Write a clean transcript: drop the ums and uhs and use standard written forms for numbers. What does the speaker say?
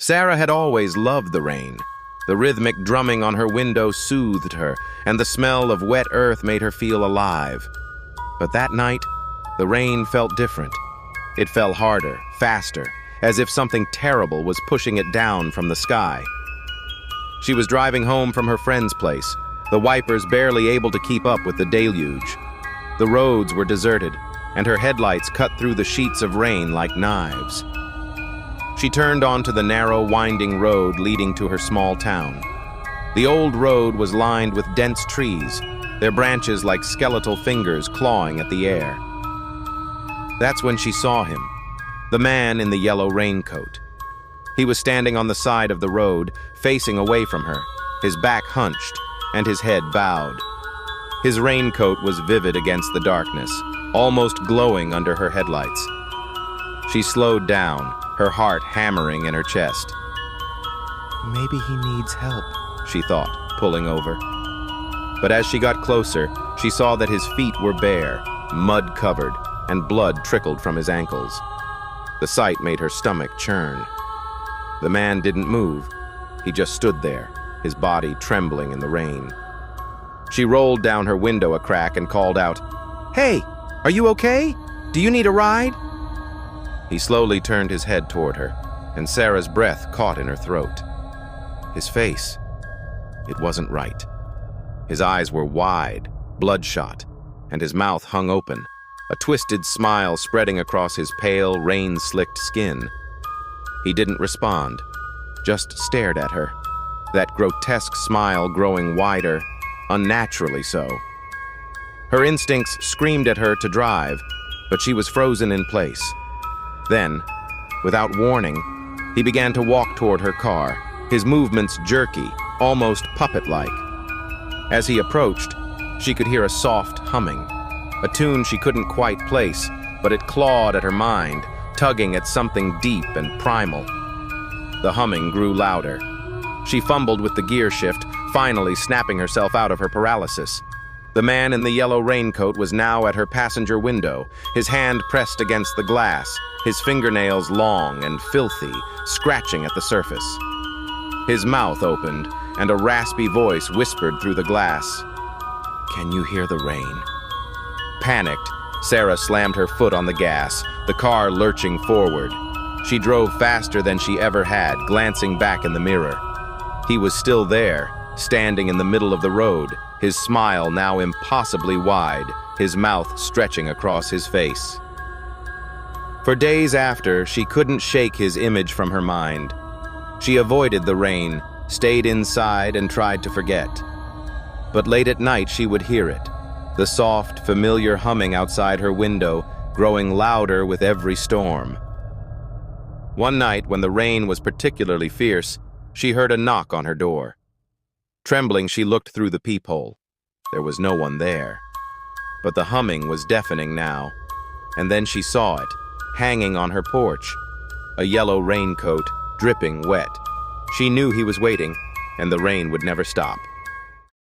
Sarah had always loved the rain. The rhythmic drumming on her window soothed her, and the smell of wet earth made her feel alive. But that night, the rain felt different. It fell harder, faster, as if something terrible was pushing it down from the sky. She was driving home from her friend's place, the wipers barely able to keep up with the deluge. The roads were deserted, and her headlights cut through the sheets of rain like knives. She turned onto the narrow, winding road leading to her small town. The old road was lined with dense trees, their branches like skeletal fingers clawing at the air. That's when she saw him, the man in the yellow raincoat. He was standing on the side of the road, facing away from her, his back hunched and his head bowed. His raincoat was vivid against the darkness, almost glowing under her headlights. She slowed down, her heart hammering in her chest. Maybe he needs help, she thought, pulling over. But as she got closer, she saw that his feet were bare, mud-covered, and blood trickled from his ankles. The sight made her stomach churn. The man didn't move. He just stood there, his body trembling in the rain. She rolled down her window a crack and called out, "Hey, are you okay? Do you need a ride?" He slowly turned his head toward her, and Sarah's breath caught in her throat. His face, it wasn't right. His eyes were wide, bloodshot, and his mouth hung open, a twisted smile spreading across his pale, rain-slicked skin. He didn't respond, just stared at her, that grotesque smile growing wider, unnaturally so. Her instincts screamed at her to drive, but she was frozen in place. Then, without warning, he began to walk toward her car, his movements jerky, almost puppet-like. As he approached, she could hear a soft humming, a tune she couldn't quite place, but it clawed at her mind, tugging at something deep and primal. The humming grew louder. She fumbled with the gear shift, finally snapping herself out of her paralysis. The man in the yellow raincoat was now at her passenger window, his hand pressed against the glass, his fingernails long and filthy, scratching at the surface. His mouth opened, and a raspy voice whispered through the glass. "Can you hear the rain?" Panicked, Sarah slammed her foot on the gas, the car lurching forward. She drove faster than she ever had, glancing back in the mirror. He was still there, standing in the middle of the road, his smile now impossibly wide, his mouth stretching across his face. For days after, she couldn't shake his image from her mind. She avoided the rain, stayed inside, and tried to forget. But late at night she would hear it, the soft, familiar humming outside her window, growing louder with every storm. One night, when the rain was particularly fierce, she heard a knock on her door. Trembling, she looked through the peephole. There was no one there. But the humming was deafening now, and then she saw it, hanging on her porch, a yellow raincoat, dripping wet. She knew he was waiting, and the rain would never stop.